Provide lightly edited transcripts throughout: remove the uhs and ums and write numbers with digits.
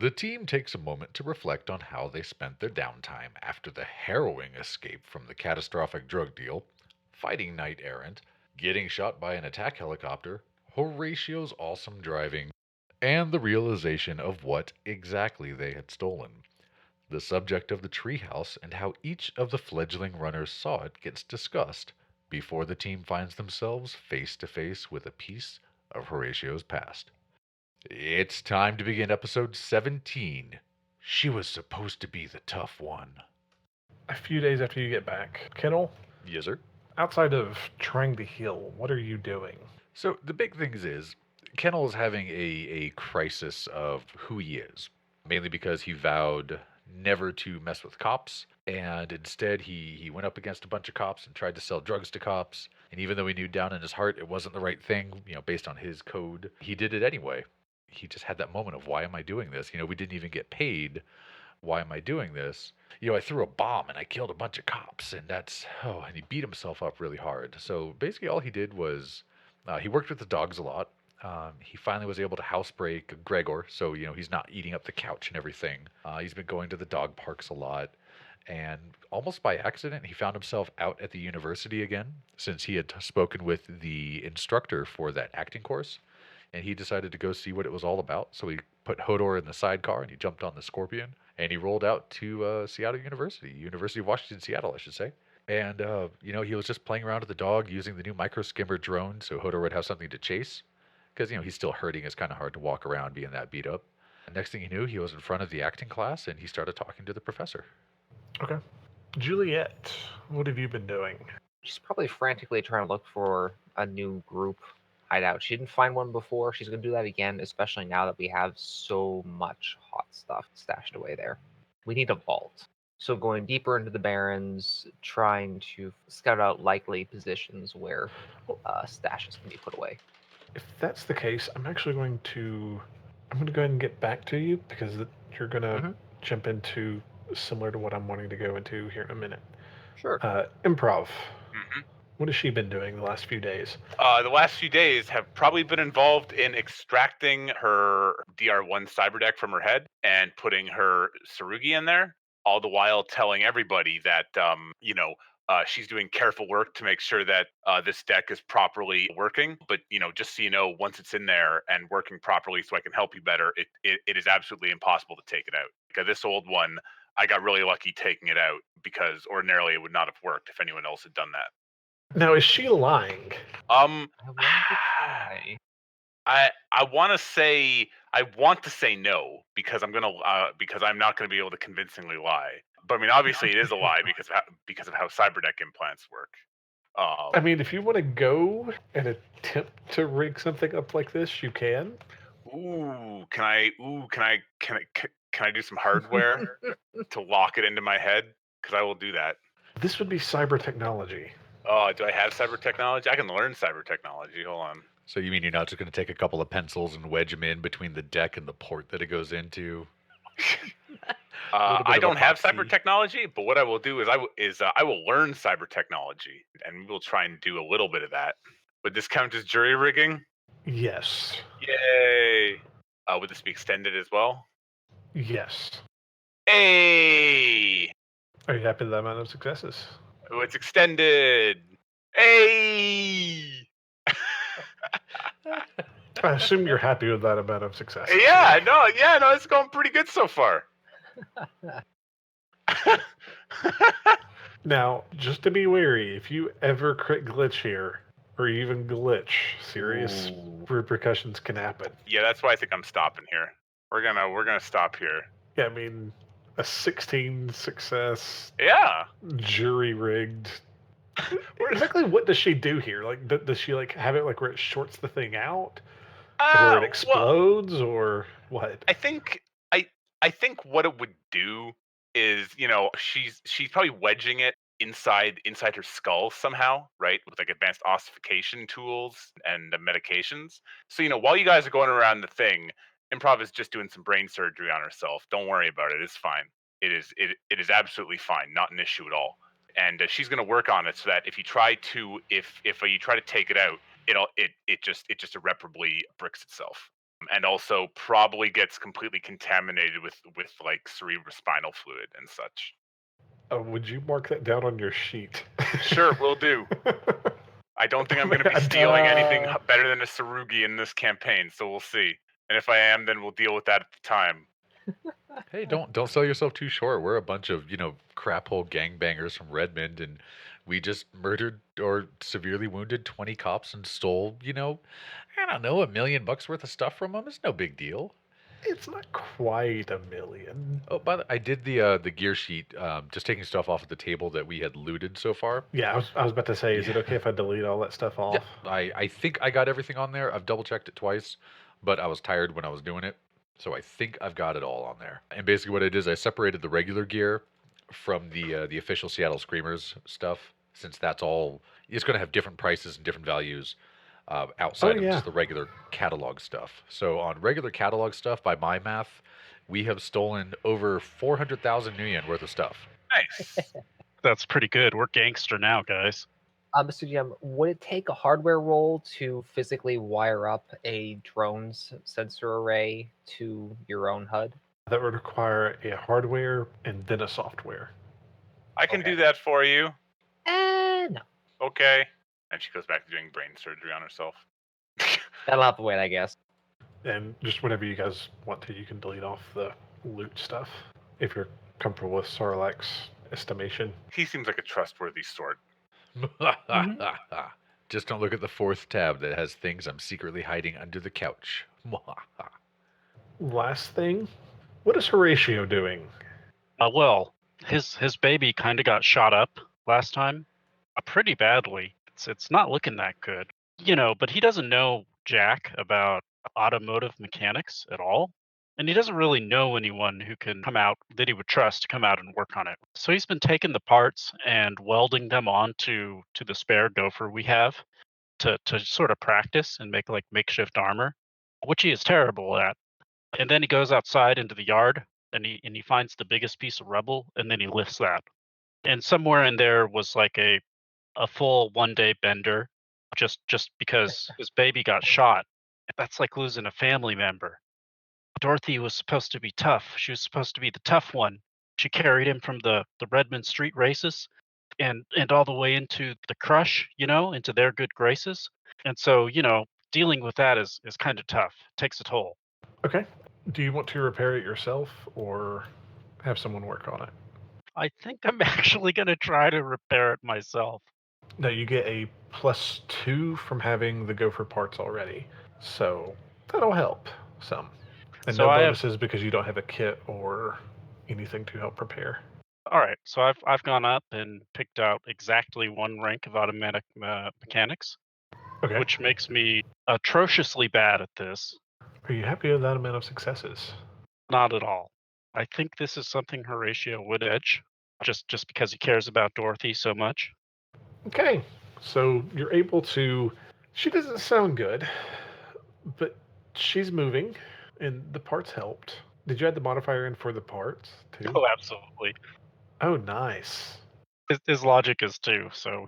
The team takes a moment to reflect on how they spent their downtime after the harrowing escape from the catastrophic drug deal, fighting Knight Errant, getting shot by an attack helicopter, Horatio's awesome driving, and the realization of what exactly they had stolen. The subject of the treehouse and how each of the fledgling runners saw it gets discussed before the team finds themselves face to face with a piece of Horatio's past. It's time to begin episode 17. She was supposed to be the tough one. A few days after you get back, Kennel, Yes, sir. outside of trying to heal, what are you doing? So the big thing is, Kennel is having a crisis of who he is, mainly because he vowed never to mess with cops, and instead he went up against a bunch of cops and tried to sell drugs to cops. And even though he knew down in his heart it wasn't the right thing, based on his code, he did it anyway. He just had that moment of, why am I doing this? We didn't even get paid. Why am I doing this? I threw a bomb and I killed a bunch of cops, and and he beat himself up really hard. So basically, all he did was he worked with the dogs a lot. He finally was able to housebreak Gregor, so he's not eating up the couch and everything. He's been going to the dog parks a lot, and almost by accident, he found himself out at the university again, since he had spoken with the instructor for that acting course, and he decided to go see what it was all about. So he put Hodor in the sidecar and he jumped on the Scorpion and he rolled out to Seattle University, University of Washington, Seattle, I should say. And he was just playing around with the dog using the new micro skimmer drone, so Hodor would have something to chase. Because he's still hurting. It's kind of hard to walk around being that beat up. And next thing he knew, he was in front of the acting class and he started talking to the professor. Okay. Juliet, what have you been doing? She's probably frantically trying to look for a new group hideout. She didn't find one before. She's going to do that again, especially now that we have so much hot stuff stashed away there. We need a vault. So going deeper into the Barrens, trying to scout out likely positions where stashes can be put away. If that's the case, I'm going to go ahead and get back to you because you're going to jump into similar to what I'm wanting to go into here in a minute. Sure. Improv. Mm-hmm. What has she been doing the last few days? The last few days have probably been involved in extracting her DR1 cyber deck from her head and putting her Sarugi in there, all the while telling everybody that, she's doing careful work to make sure that this deck is properly working. But, just so you know, once it's in there and working properly so I can help you better, it is absolutely impossible to take it out. Because this old one, I got really lucky taking it out because ordinarily it would not have worked if anyone else had done that. Now, is she lying? I want to try. I want to say no because I'm not gonna be able to convincingly lie. But I mean, obviously, it is a lie because of how cyberdeck implants work. If you want to go and attempt to rig something up like this, you can. Can I do some hardware to lock it into my head? Because I will do that. This would be cyber technology. Oh, do I have cyber technology? I can learn cyber technology. Hold on. So you mean you're not just going to take a couple of pencils and wedge them in between the deck and the port that it goes into? I don't have cyber technology, but what I will do is I will learn cyber technology, and we'll try and do a little bit of that. Would this count as jury rigging? Yes. Yay! Would this be extended as well? Yes. Hey! Are you happy with that amount of successes? Oh, it's extended. Hey! I assume you're happy with that amount of success. Yeah, no, it's going pretty good so far. Now, just to be wary, if you ever crit glitch here, or even glitch, serious repercussions can happen. Yeah, that's why I think I'm stopping here. We're gonna stop here. Yeah, a 16 success. Yeah. Jury rigged. Exactly what does she do here? Like, does she have it where it shorts the thing out, or it explodes, or what? I think what it would do is, she's probably wedging it inside her skull somehow, right? With advanced ossification tools and medications. So, while you guys are going around the thing, Improv is just doing some brain surgery on herself. Don't worry about it. It's fine. It is absolutely fine. Not an issue at all. And she's going to work on it so that if you try to take it out, it just irreparably bricks itself. and also probably gets completely contaminated with like cerebrospinal fluid and such. Would you mark that down on your sheet? Sure, will do. I don't think I'm going to be stealing anything better than a Sarugi in this campaign, so we'll see. And if I am, then we'll deal with that at the time. Hey, don't sell yourself too short. We're a bunch of, crap hole gangbangers from Redmond, and we just murdered or severely wounded 20 cops and stole, I don't know, $1 million worth of stuff from them. It's no big deal. It's not quite $1 million. Oh, I did the gear sheet, just taking stuff off of the table that we had looted so far. Yeah, I was about to say, is it okay if I delete all that stuff off? Yeah, I think I got everything on there. I've double checked it twice, but I was tired when I was doing it. So I think I've got it all on there. And basically what it is, I separated the regular gear from the official Seattle Screamers stuff, since that's all, it's going to have different prices and different values outside of just the regular catalog stuff. So on regular catalog stuff, by my math, we have stolen over 400,000 New Yen worth of stuff. Nice. That's pretty good. We're gangster now, guys. Mr. GM, would it take a hardware roll to physically wire up a drone's sensor array to your own HUD? That would require a hardware and then a software. I can do that for you. No. Okay. And she goes back to doing brain surgery on herself. That'll have to wait, I guess. And just whenever you guys want to, you can delete off the loot stuff if you're comfortable with Sarlacc's estimation. He seems like a trustworthy sort. Just don't look at the fourth tab that has things I'm secretly hiding under the couch. Last thing, what is Horatio doing? Well, his baby kind of got shot up last time, pretty badly. It's not looking that good, but he doesn't know jack about automotive mechanics at all. And he doesn't really know anyone who can come out that he would trust to come out and work on it. So he's been taking the parts and welding them onto the spare gopher we have to sort of practice and make like makeshift armor, which he is terrible at. And then he goes outside into the yard and he finds the biggest piece of rubble and then he lifts that. And somewhere in there was like a full 1-day bender just because his baby got shot. That's like losing a family member. Dorothy was supposed to be tough. She was supposed to be the tough one. She carried him from the Redmond Street races and all the way into the crush, into their good graces. And so, dealing with that is kind of tough. It takes a toll. Okay. Do you want to repair it yourself or have someone work on it? I think I'm actually going to try to repair it myself. No, you get a +2 from having the gopher parts already. So that'll help some. And So no I have- bonuses because you don't have a kit or anything to help prepare. All right, so I've gone up and picked out exactly 1 rank of automatic mechanics, Okay. which makes me atrociously bad at this. Are you happy with that amount of successes? Not at all. I think this is something Horatio would edge, just because he cares about Dorothy so much. Okay. So you're able to. She doesn't sound good, but she's moving, and the parts helped. Did you add the modifier in for the parts too? Oh, absolutely. Oh, nice. His logic is 2, so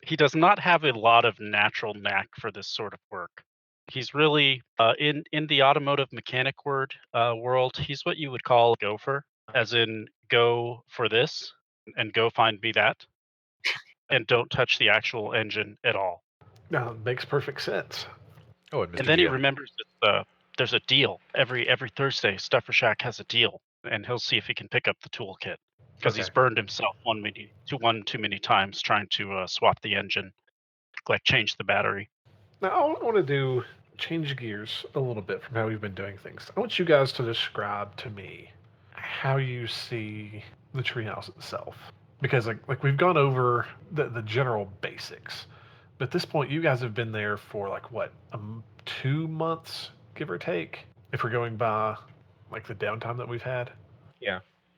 he does not have a lot of natural knack for this sort of work. He's really in the automotive mechanic world. He's what you would call a gopher, as in go for this and go find me that, and don't touch the actual engine at all. Now makes perfect sense. Oh, and Mr. And then he GM, remembers that there's a deal every Thursday. Stuffer Shack has a deal, and he'll see if he can pick up the toolkit because he's Okay. burned himself one too many times trying to swap the engine, like change the battery. Now I want to change gears a little bit from how we've been doing things. I want you guys to describe to me how you see the treehouse itself, because like we've gone over the general basics, but at this point you guys have been there for like what 2 months, give or take, if we're going by like the downtime that we've had.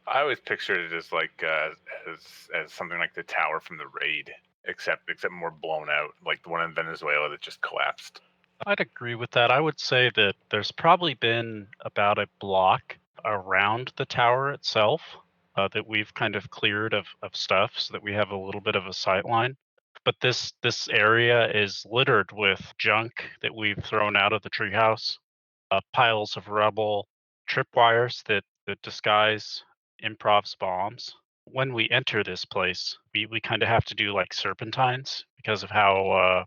I always pictured it as like as something like the tower from the raid, except more blown out, like the one in Venezuela that just collapsed. I'd agree with that. I would say that there's probably been about a block around the tower itself that we've kind of cleared of stuff so that we have a little bit of a sight line. But this area is littered with junk that we've thrown out of the treehouse. piles of rubble, tripwires that disguise Improv's bombs. When we enter this place, we kind of have to do like serpentines because of how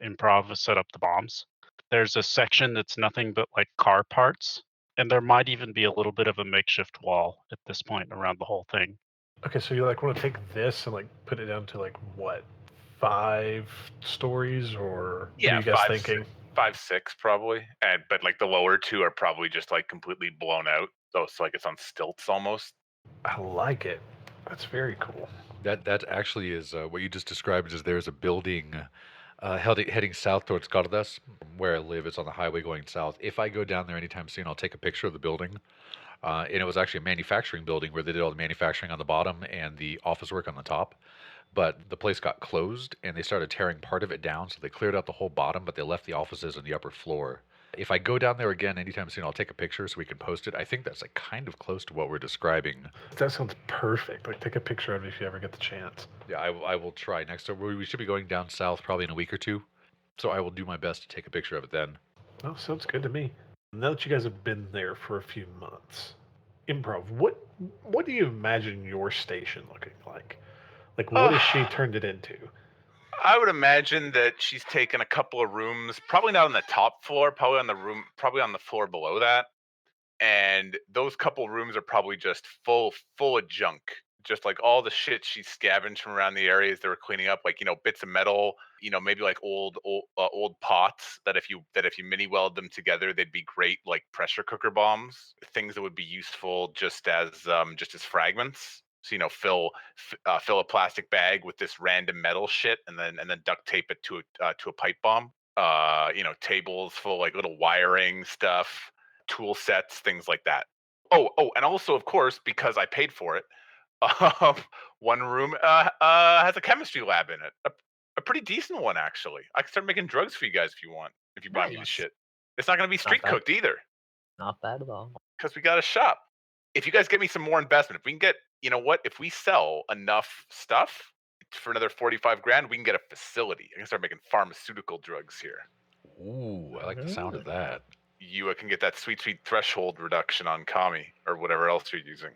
Improv has set up the bombs. There's a section that's nothing but like car parts, and there might even be a little bit of a makeshift wall at this point around the whole thing. Okay, so you like want to take this and like put it down to like what, 5 stories, or what are you guys thinking? 5, 6 probably, but like the lower 2 are probably just like completely blown out. So it's like it's on stilts almost. I like it. That's very cool. That actually is what you just described. Is there's a building heading south towards Cardas, where I live. It's on the highway going south. If I go down there anytime soon, I'll take a picture of the building. And it was actually a manufacturing building where they did all the manufacturing on the bottom and the office work on the top. But the place got closed and they started tearing part of it down. So they cleared out the whole bottom, but they left the offices on the upper floor. If I go down there again anytime soon, I'll take a picture so we can post it. I think that's like kind of close to what we're describing. That sounds perfect. Like, take a picture of it if you ever get the chance. Yeah, I will try next time. We should be going down south probably in a week or two. So I will do my best to take a picture of it then. Oh, sounds good to me. Now that you guys have been there for a few months, Improv, what do you imagine your station looking like? Like, what has she turned it into? I would imagine that she's taken a couple of rooms, probably not on the top floor, probably on the floor below that. And those couple rooms are probably just full of junk. Just like all the shit she scavenged from around the areas they were cleaning up, like, bits of metal, maybe like old pots that if you mini weld them together, they'd be great like pressure cooker bombs, things that would be useful just as fragments. So fill a plastic bag with this random metal shit, and then duct tape it to a pipe bomb. Tables full of like little wiring stuff, tool sets, things like that. Oh, and also of course because I paid for it, one room has a chemistry lab in it, a pretty decent one actually. I can start making drugs for you guys if you want. If you buy me the Nice. shit, it's not gonna be street bad. cooked either Not bad at all. because we got a shop. If you guys get me some more investment, if we can get, if we sell enough stuff for another 45 grand, we can get a facility. I can start making pharmaceutical drugs here. Ooh, I like the sound of that. You can get that sweet threshold reduction on Kami or whatever else you're using.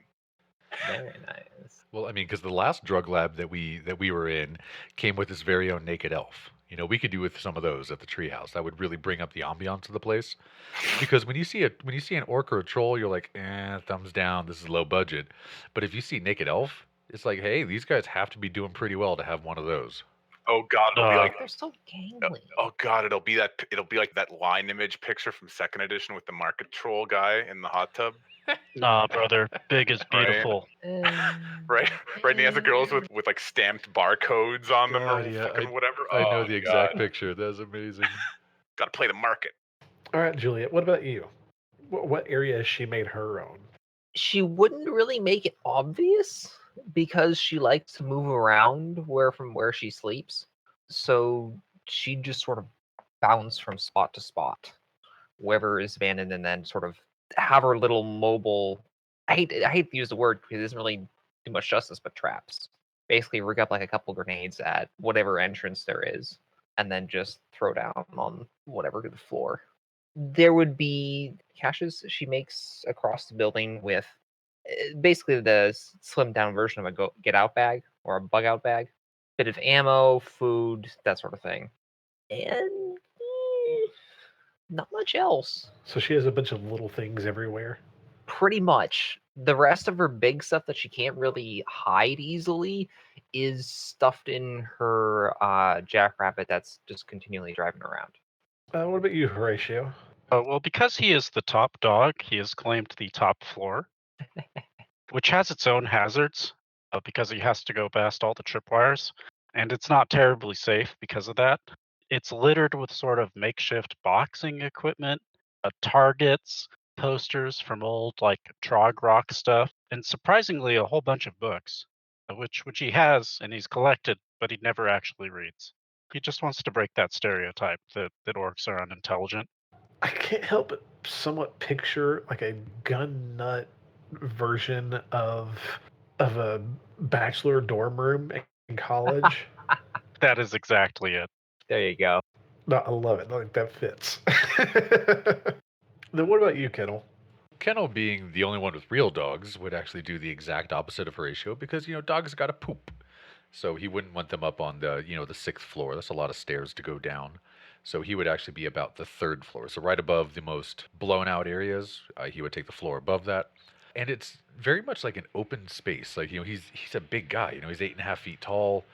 Very nice. Well, I mean, because the last drug lab that we were in came with his very own naked elf. We could do with some of those at the Treehouse. That would really bring up the ambiance of the place. Because when you see an orc or a troll, you're like, thumbs down. This is low budget. But if you see naked elf, it's like, hey, these guys have to be doing pretty well to have one of those. Oh God, it'll be like They're so gangly. oh God, it'll be like that line image picture from second edition with the market troll guy in the hot tub. Nah, brother, big is beautiful. Right. And he has the girls with like stamped barcodes on them or God, yeah, fucking whatever. I know Oh, the exact God. picture. That's amazing. Gotta play the market. All right, Juliet, what about you? What area has she made her own? She wouldn't really make it obvious because she likes to move around from where she sleeps. So she just sort of bounce from spot to spot, wherever is abandoned, and then sort of have her little mobile. I hate to use the word because it doesn't really do much justice, but traps. Basically, rig up like a couple grenades at whatever entrance there is, and then just throw down on whatever to the floor. There would be caches she makes across the building with basically the slimmed down version of a get out bag or a bug out bag, bit of ammo, food, that sort of thing, and not much else. So she has a bunch of little things everywhere. Pretty much. The rest of her big stuff that she can't really hide easily is stuffed in her jackrabbit that's just continually driving around. What about you, Horatio? Well, because he is the top dog, he has claimed the top floor, which has its own hazards because he has to go past all the tripwires, and it's not terribly safe because of that. It's littered with sort of makeshift boxing equipment, targets, posters from old like Trog Rock stuff, and surprisingly a whole bunch of books, which he has and he's collected, but he never actually reads. He just wants to break that stereotype that orcs are unintelligent. I can't help but somewhat picture like a gun nut version of a bachelor dorm room in college. That is exactly it. There you go. No, I love it. Like, that fits. Then what about you, Kennel? Kennel, being the only one with real dogs, would actually do the exact opposite of Horatio because, dogs got to poop. So he wouldn't want them up on the sixth floor. That's a lot of stairs to go down. So he would actually be about the third floor. So right above the most blown out areas, he would take the floor above that. And it's very much like an open space. Like, he's a big guy. He's 8.5 feet tall.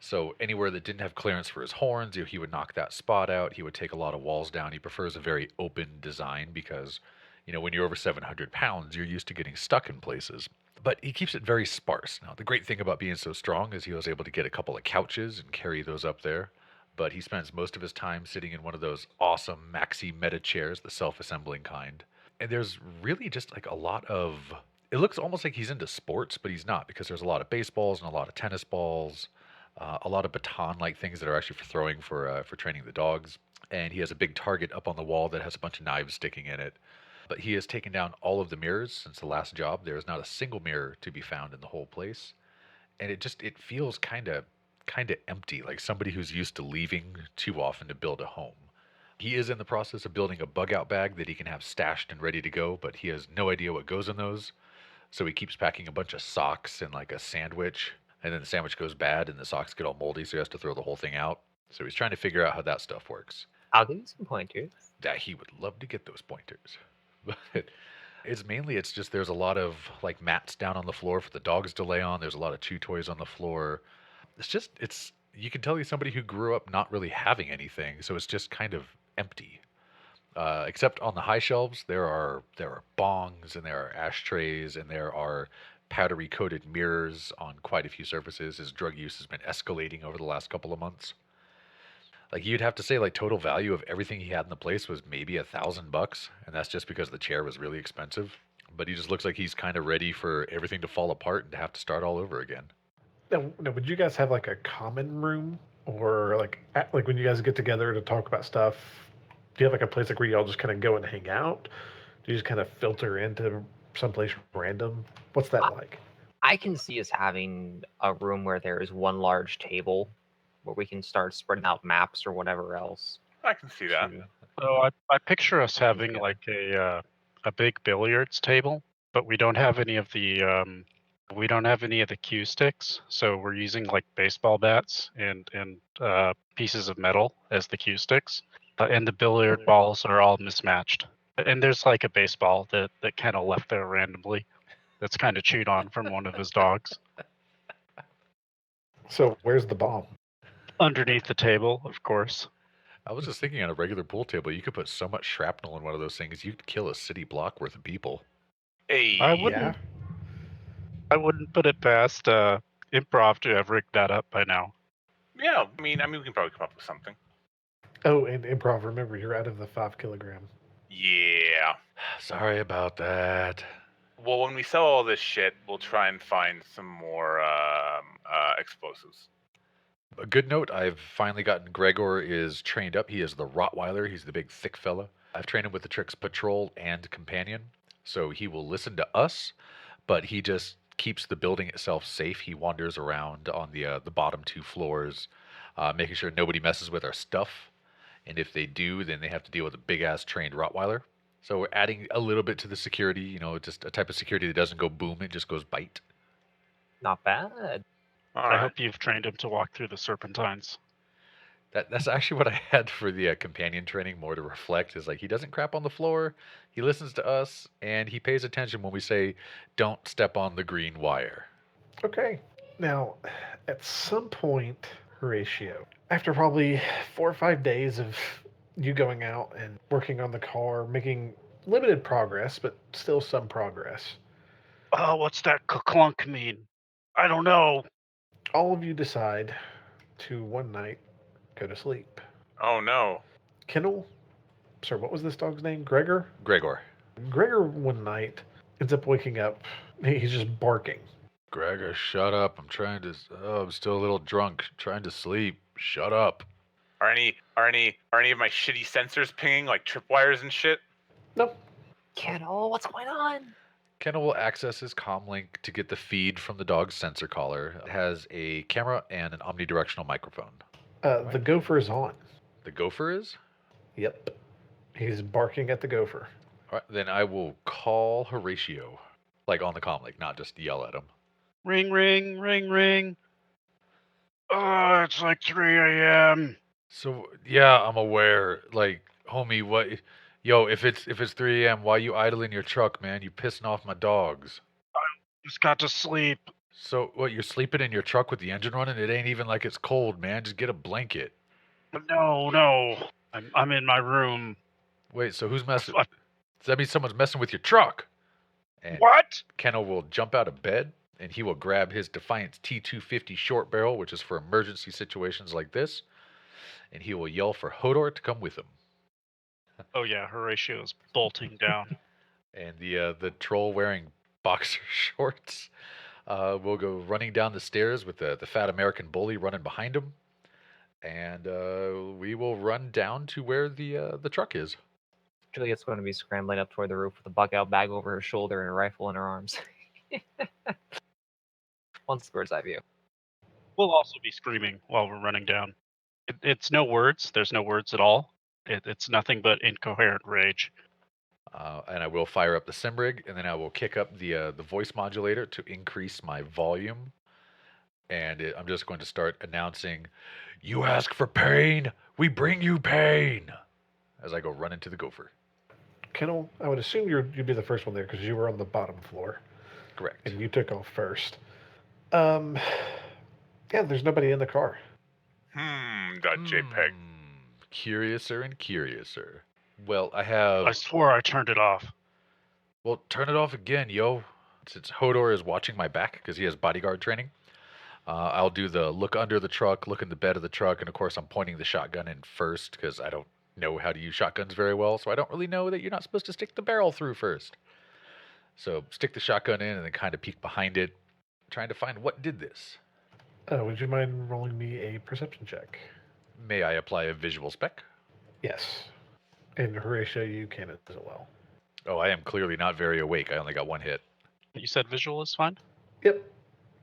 So anywhere that didn't have clearance for his horns, he would knock that spot out. He would take a lot of walls down. He prefers a very open design because, when you're over 700 pounds, you're used to getting stuck in places. But he keeps it very sparse. Now, the great thing about being so strong is he was able to get a couple of couches and carry those up there. But he spends most of his time sitting in one of those awesome maxi meta chairs, the self-assembling kind. And there's really just like a lot of... It looks almost like he's into sports, but he's not, because there's a lot of baseballs and a lot of tennis balls, a lot of baton-like things that are actually for throwing for training the dogs. And he has a big target up on the wall that has a bunch of knives sticking in it. But he has taken down all of the mirrors since the last job. There is not a single mirror to be found in the whole place. And it feels kind of empty, like somebody who's used to leaving too often to build a home. He is in the process of building a bug out bag that he can have stashed and ready to go, but he has no idea what goes in those. So he keeps packing a bunch of socks and like a sandwich, and then the sandwich goes bad and the socks get all moldy, so he has to throw the whole thing out. So he's trying to figure out how that stuff works. I'll give you some pointers. That he would love to get those pointers. But it's just there's a lot of like mats down on the floor for the dogs to lay on. There's a lot of chew toys on the floor. You can tell he's somebody who grew up not really having anything, so it's just kind of empty. Except on the high shelves, there are bongs and there are ashtrays and there are powdery coated mirrors on quite a few surfaces. His drug use has been escalating over the last couple of months. Like, you'd have to say like total value of everything he had in the place was maybe $1,000, and that's just because the chair was really expensive. But he just looks like he's kind of ready for everything to fall apart and to have to start all over again. Now, would you guys have like a common room, or like when you guys get together to talk about stuff? Do you have like a place like where y'all just kind of go and hang out? Do you just kind of filter into someplace random? What's that like? I can see us having a room where there is one large table where we can start spreading out maps or whatever else. I can see that. So I picture us having like a big billiards table, but we don't have any of the cue sticks. So we're using like baseball bats and pieces of metal as the cue sticks, and the billiard balls are all mismatched. And there's like a baseball that kind of left there randomly, that's kind of chewed on from one of his dogs. So where's the bomb? Underneath the table, of course. I was just thinking on a regular pool table, you could put so much shrapnel in one of those things, you'd kill a city block worth of people. Hey, I wouldn't put it past Improv to have rigged that up by now. Yeah, I mean, we can probably come up with something. Oh, and Improv, remember, you're out of the 5 kilogram. Yeah. Sorry about that. Well, when we sell all this shit, we'll try and find some more explosives. A good note, I've finally gotten Gregor is trained up. He is the Rottweiler. He's the big, thick fella. I've trained him with the tricks Patrol and Companion. So he will listen to us, but he just keeps the building itself safe. He wanders around on the bottom 2 floors, making sure nobody messes with our stuff. And if they do, then they have to deal with a big-ass trained Rottweiler. So we're adding a little bit to the security, just a type of security that doesn't go boom, it just goes bite. Not bad. All I right. hope you've trained him to walk through the serpentines. That's actually what I had for the companion training, more to reflect, is like he doesn't crap on the floor, he listens to us, and he pays attention when we say, don't step on the green wire. Okay. Now, at some point, Horatio, after probably 4 or 5 days of you going out and working on the car, making limited progress, but still some progress, Oh, what's that clunk mean? I don't know. all of you decide to one night go to sleep. Oh, no. Kennel, sir, what was this dog's name? Gregor? Gregor. Gregor one night ends up waking up. He's just barking. Gregor, shut up. I'm still a little drunk, trying to sleep. Shut up. Are any of my shitty sensors pinging like tripwires and shit? Nope. Kennel, what's going on? Kennel will access his comlink to get the feed from the dog's sensor collar. It has a camera and an omnidirectional microphone. The gopher is on. The gopher is? Yep. He's barking at the gopher. All right, then I will call Horatio, like on the comm, like not just yell at him. Ring, ring, ring, ring. Oh, it's like 3 a.m. So yeah, I'm aware. Like, homie, what? Yo, if it's 3 a.m., why you idling your truck, man? You pissing off my dogs. Just got to sleep. So what? You're sleeping in your truck with the engine running? It ain't even like it's cold, man. Just get a blanket. No. I'm in my room. Wait, so who's messing? What? Does that mean someone's messing with your truck? And What? Kennel will jump out of bed and he will grab his Defiance T250 short barrel, which is for emergency situations like this, and he will yell for Hodor to come with him. Oh yeah, Horatio's bolting down. And the troll wearing boxer shorts will go running down the stairs with the fat American bully running behind him, and we will run down to where the truck is. Juliet's going to be scrambling up toward the roof with a bug-out bag over her shoulder and a rifle in her arms. Once bird's eye view. We'll also be screaming while we're running down. It's no words. There's no words at all. It's nothing but incoherent rage. And I will fire up the Simrig, and then I will kick up the voice modulator to increase my volume. And I'm just going to start announcing, "You ask for pain, we bring you pain," as I go run into the gopher. Kennel, I would assume you'd be the first one there because you were on the bottom floor Correct. and you took off first. Yeah, there's nobody in the car. JPEG. Curiouser and curiouser. Well, I have... I swore I turned it off. Well, turn it off again, yo. Since Hodor is watching my back because he has bodyguard training, I'll do the look under the truck, look in the bed of the truck, and of course I'm pointing the shotgun in first because I don't know how to use shotguns very well, so I don't really know that you're not supposed to stick the barrel through first. So stick the shotgun in and then kind of peek behind it, trying to find what did this. Would you mind rolling me a perception check? May I apply a visual spec? Yes. And Horatio, you can as well. Oh, I am clearly not very awake. I only got one hit. You said visual is fine? Yep.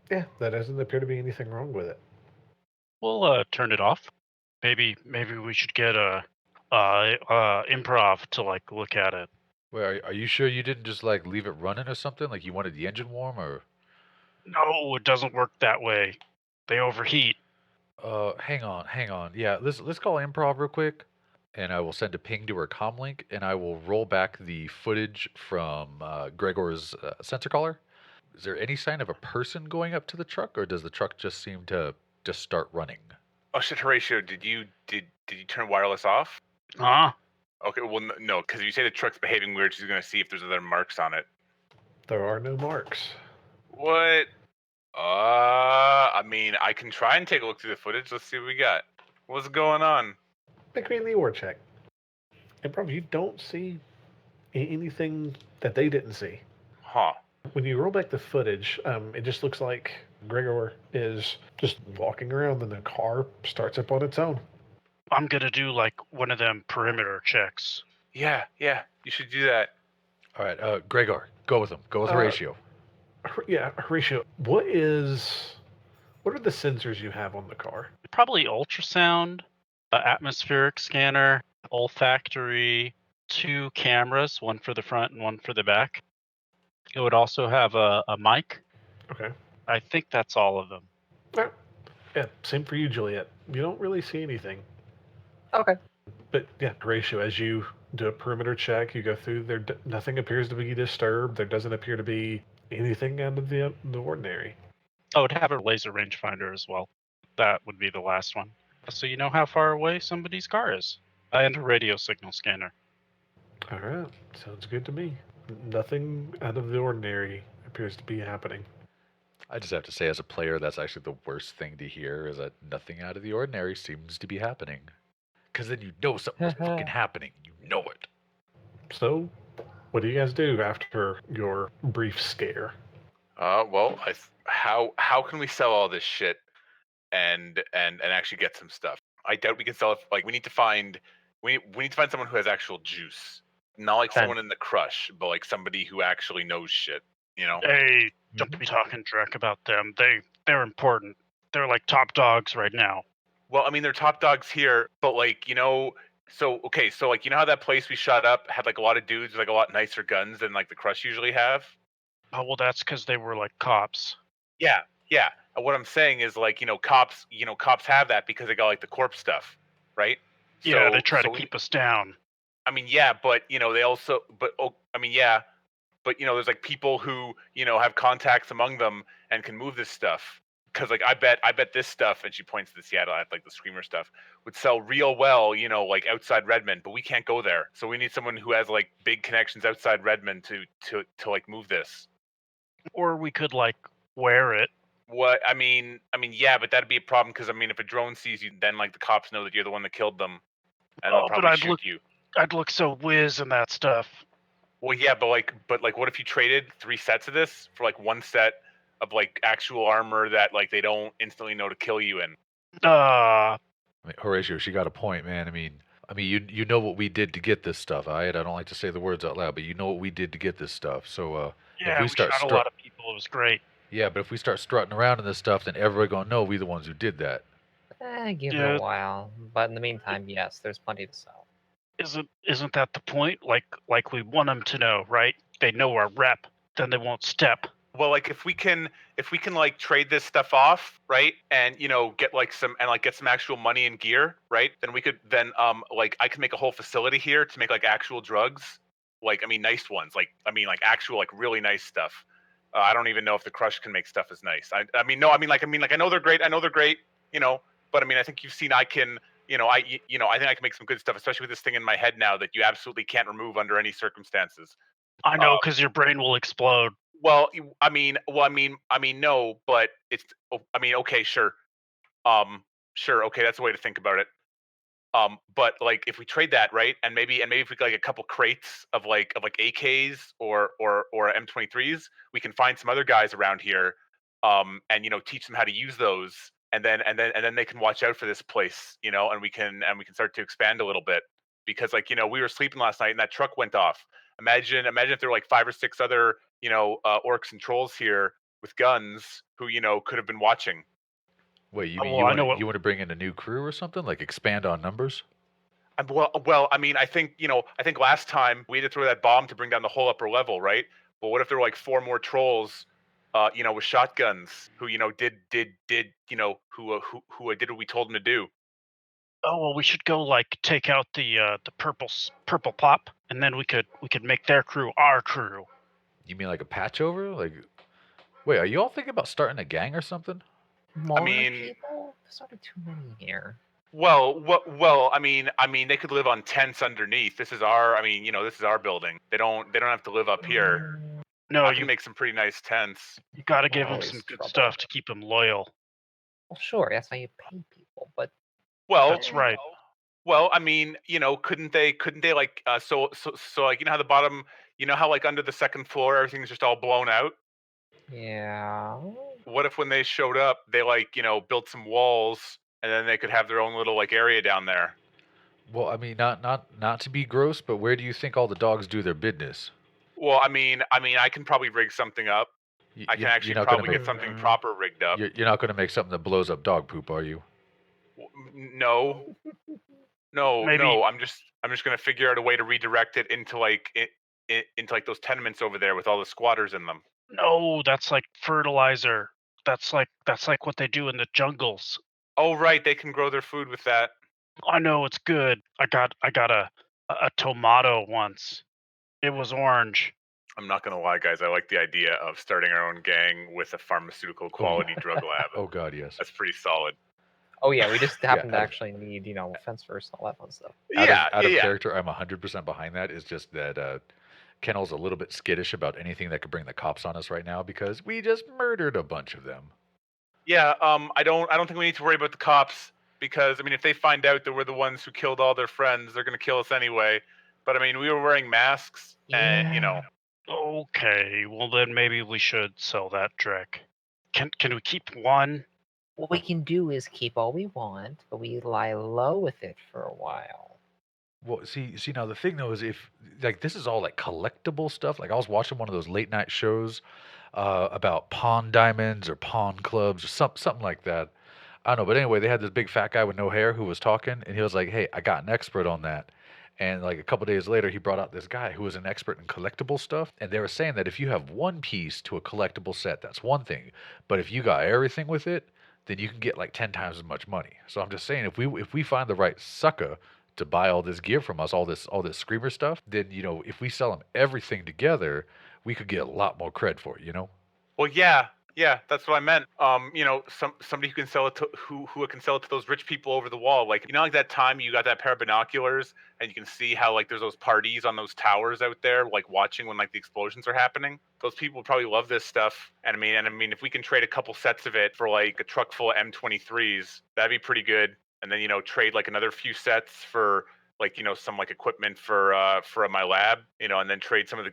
Yeah, that doesn't appear to be anything wrong with it. We'll turn it off. Maybe we should get a improv to like look at it. Wait, are you sure you didn't just like leave it running or something? Like you wanted the engine warm or? No, it doesn't work that way. They overheat. Hang on. Yeah, let's call improv real quick, and I will send a ping to her comm link, and I will roll back the footage from Gregor's sensor collar. Is there any sign of a person going up to the truck, or does the truck just seem to just start running? Oh shit, Horatio, did you turn wireless off? Huh? Okay, well no, because if you say the truck's behaving weird, she's gonna see if there's other marks on it. There are no marks. What? I mean, I can try and take a look through the footage. Let's see what we got. What's going on? Make me an Eeyore check. And probably you don't see anything that they didn't see. Huh. When you roll back the footage, it just looks like Gregor is just walking around and the car starts up on its own. I'm gonna do like one of them perimeter checks. Yeah, you should do that. All right, Gregor, go with him. Go with Horatio. Yeah, Horatio, what are the sensors you have on the car? Probably ultrasound, atmospheric scanner, olfactory, 2 cameras, one for the front and one for the back. It would also have a mic. Okay. I think that's all of them. Yeah, same for you, Juliet. You don't really see anything. Okay. But yeah, Horatio, as you do a perimeter check, you go through there. Nothing appears to be disturbed. There doesn't appear to be anything out of the ordinary. Oh, it would have a laser rangefinder as well. That would be the last one. So you know how far away somebody's car is. And a radio signal scanner. All right, sounds good to me. Nothing out of the ordinary appears to be happening. I just have to say, as a player, that's actually the worst thing to hear, is that nothing out of the ordinary seems to be happening. Because then you know something's fucking happening. You know it. So, what do you guys do after your brief scare? Well, how can we sell all this shit and actually get some stuff? I doubt we can sell it. Like we need to find someone who has actual juice, not like someone in the crush, but like somebody who actually knows shit. You know? Hey, don't be talking direct about them. They're important. They're like top dogs right now. Well, I mean, they're top dogs here, but like, you know, So okay, so like you know how that place we shot up had like a lot of dudes with like a lot nicer guns than like the Crush usually have? Oh well, that's because they were like cops. Yeah, yeah. And what I'm saying is like, cops have that because they got like the corpse stuff, right? Yeah, they try to We, keep us down. I mean, yeah, but they also, I mean, yeah, but there's like people who have contacts among them and can move this stuff. Because like I bet this stuff, and she points to the Seattle at like the Screamer stuff, would sell real well, like outside Redmond, but we can't go there. So we need someone who has like big connections outside Redmond to like move this. Or we could like wear it. What yeah, but that'd be a problem because I mean, if a drone sees you, then like the cops know that you're the one that killed them, and they'll Oh, but probably I'd shoot look you. I'd look so whiz in that stuff. Well, yeah, but what if you traded 3 sets of this for like 1 set of like actual armor that like they don't instantly know to kill you in? Uh I mean, Horatio, she got a point, man. I mean, you know what we did to get this stuff. I don't like to say the words out loud, but you know what we did to get this stuff. So yeah, if we we start shot a lot of people. It was great. yeah, but if we start strutting around in this stuff, then everybody gonna know we the ones who did that. Give it Yeah. a while. But in the meantime, yes, there's plenty to sell. Isn't that the point? Like we want them to know, right? They know our rep, then they won't step. Well, like if we can like trade this stuff off, right, and get like some actual money and gear, right, then we could like I can make a whole facility here to make like actual drugs, like I mean nice ones, like I mean like actual like really nice stuff. I don't even know if the Crush can make stuff as nice. I mean no, I mean like I know they're great, but I mean I think you've seen I can, I think I can make some good stuff, especially with this thing in my head now that you absolutely can't remove under any circumstances. I know, because your brain will explode. Well, no, but it's. I mean, okay, sure, sure, okay, that's a way to think about it. But like, if we trade that, right, and maybe if we get, like a couple crates of like AKs or M23s, we can find some other guys around here, and teach them how to use those, and then they can watch out for this place, and we can start to expand a little bit because like we were sleeping last night and that truck went off. Imagine if there were like 5 or 6 other orcs and trolls here with guns who could have been watching. Wait, you Oh, mean well, I know what- you want to bring in a new crew or something? Like expand on numbers? Well, I mean, I think last time we had to throw that bomb to bring down the whole upper level, right? But what if there were like 4 more trolls, with shotguns who did who did what we told them to do? Oh well, we should go like take out the purple pop, and then we could make their crew our crew. You mean like a patch over? Like, wait, are you all thinking about starting a gang or something? More mean- people? There's sort of too many here. Well, I mean, they could live on tents underneath. This is our, this is our building. They don't have to live up here. No, I you can make some pretty nice tents. got to give them Always some good trouble. stuff to keep them loyal. Well, sure, that's how you pay people, but Well, That's right. Well, I mean, couldn't they like so like how the bottom, how like under the second floor everything's just all blown out? yeah. What if when they showed up, they like, built some walls and then they could have their own little like area down there? Well, I mean, not to be gross, but where do you think all the dogs do their business? Well, I mean, I can probably rig something up. I can actually you're not probably gonna get something proper rigged up. you're not going to make something that blows up dog poop, are you? No, no, Maybe- no. I'm just gonna figure out a way to redirect it into like into like those tenements over there with all the squatters in them. No, that's like fertilizer. That's like what they do in the jungles. Oh, right, they can grow their food with that. I know it's good. I got a tomato once. It was orange. I'm not gonna lie, guys. I like the idea of starting our own gang with a pharmaceutical quality drug lab. Oh God, yes. That's pretty solid. Oh yeah, we just happen to out of- actually need, fence first and all that fun stuff. Out of character, I'm 100% behind that. It's just that Kennel's a little bit skittish about anything that could bring the cops on us right now because we just murdered a bunch of them. Yeah. I don't think we need to worry about the cops because I mean, if they find out that we're the ones who killed all their friends, they're gonna kill us anyway. But I mean, we were wearing masks, and Okay, well then maybe we should sell that Drek. Can we keep one? What we can do is keep all we want, but we lie low with it for a while. Well, see now the thing though is if like this is all like collectible stuff. Like I was watching one of those late night shows about pawn diamonds or pawn clubs or something like that. I don't know, but anyway, they had this big fat guy with no hair who was talking, and he was like, "Hey, I got an expert on that." And like a couple days later, he brought out this guy who was an expert in collectible stuff, and they were saying that if you have one piece to a collectible set, that's one thing, but if you got everything with it, then you can get like 10 times as much money. So I'm just saying, if we find the right sucker to buy all this gear from us, all this screamer stuff, then if we sell them everything together, we could get a lot more cred for it. Well, yeah, that's what I meant. Somebody who can sell it to who can sell it to those rich people over the wall. Like, like that time you got that pair of binoculars and you can see how like there's those parties on those towers out there, like watching when like the explosions are happening. Those people would probably love this stuff. And I mean, if we can trade a couple sets of it for like a truck full of M23s, that'd be pretty good. And then trade like another few sets for like some like equipment for my lab, and then trade some of the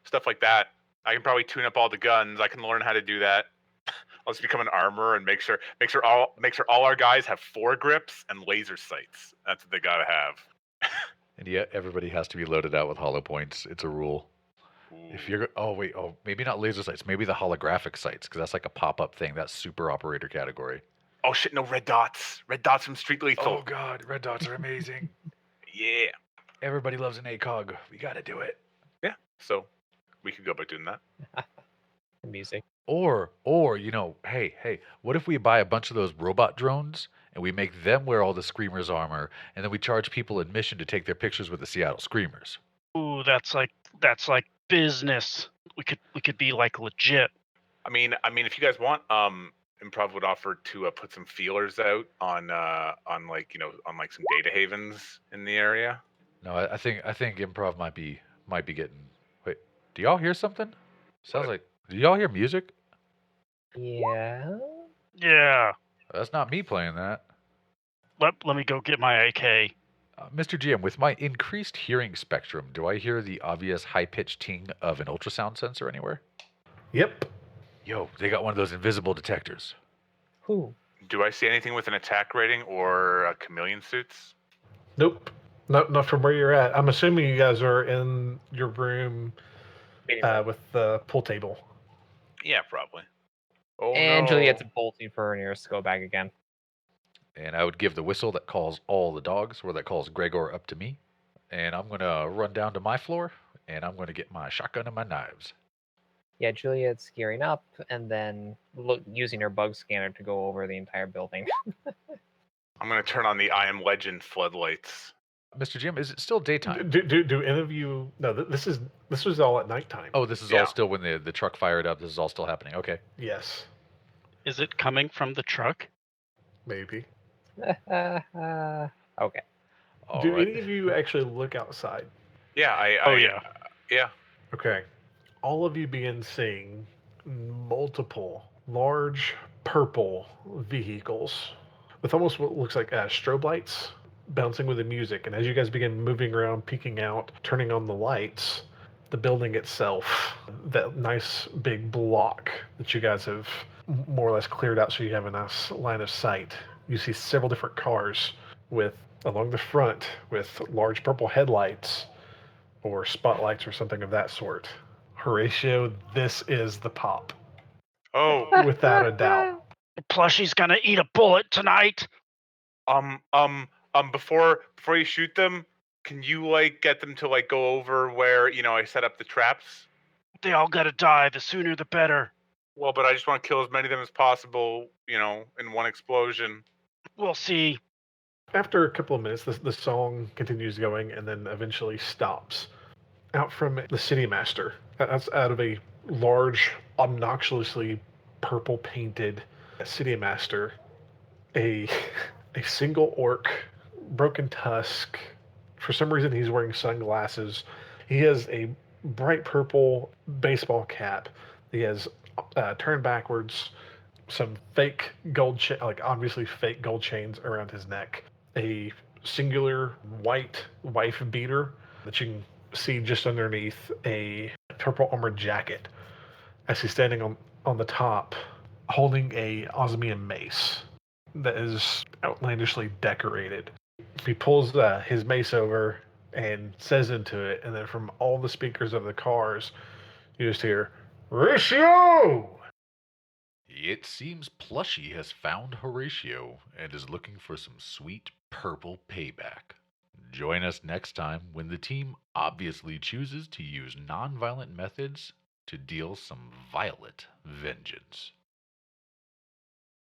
stuff like that. I can probably tune up all the guns. I can learn how to do that. I'll just become an armorer and make sure all our guys have foregrips and laser sights. That's what they gotta have. And yeah, everybody has to be loaded out with hollow points. It's a rule. If you're maybe not laser sights, maybe the holographic sights, because that's like a pop-up thing. That's super operator category. Oh shit, no, red dots. Red dots from Street Lethal. Oh god, red dots are amazing. Yeah. Everybody loves an ACOG. We gotta do it. Yeah. So we could go by doing that. Music. Or hey, what if we buy a bunch of those robot drones and we make them wear all the Screamers armor, and then we charge people admission to take their pictures with the Seattle Screamers? Ooh, that's like business. We could be like legit. I mean, if you guys want, Improv would offer to put some feelers out on some data havens in the area. No, I think Improv might be getting. Wait, do y'all hear something? Sounds like. Do y'all hear music? Yeah. Yeah. That's not me playing that. Let me go get my AK. Mr. GM, with my increased hearing spectrum, do I hear the obvious high-pitched ting of an ultrasound sensor anywhere? Yep. Yo, they got one of those invisible detectors. Who? Do I see anything with an attack rating or chameleon suits? Nope. Not from where you're at. I'm assuming you guys are in your room with the pool table. Yeah, probably. Oh, and no. Juliet's bolting for her nearest go bag again. And I would give the whistle that calls all the dogs, or that calls Gregor up to me. And I'm going to run down to my floor, and I'm going to get my shotgun and my knives. Yeah, Juliet's gearing up and then using her bug scanner to go over the entire building. I'm going to turn on the I Am Legend floodlights. Mr. Jim, is it still daytime? Do any of you? No, this was all at nighttime. Oh, this is all still when the truck fired up. This is all still happening. Okay. Yes. Is it coming from the truck? Maybe. Okay. All Do right. any of you actually look outside? Yeah, yeah. Okay. All of you begin seeing multiple large purple vehicles with almost what looks like strobe lights bouncing with the music. And as you guys begin moving around, peeking out, turning on the lights, the building itself, that nice big block that you guys have more or less cleared out so you have a nice line of sight. You see several different cars along the front with large purple headlights or spotlights or something of that sort. Horatio, this is the pop. Oh. Without a doubt. Plushie's gonna eat a bullet tonight. Before you shoot them, can you get them to go over where I set up the traps? They all gotta die. The sooner the better. Well, but I just want to kill as many of them as possible, in one explosion. We'll see. After a couple of minutes, the song continues going and then eventually stops. Out from the city master, that's out of a large, obnoxiously purple painted city master, a single orc, broken tusk. For some reason, he's wearing sunglasses. He has a bright purple baseball cap. He has turned backwards, some fake gold, obviously fake gold chains around his neck, a singular white wife beater that you can see just underneath a purple armored jacket, as he's standing on the top, holding a osmium mace that is outlandishly decorated. He pulls his mace over and says into it, and then from all the speakers of the cars, you just hear, "Horatio!" It seems Plushy has found Horatio and is looking for some sweet purple payback. Join us next time when the team obviously chooses to use nonviolent methods to deal some violet vengeance.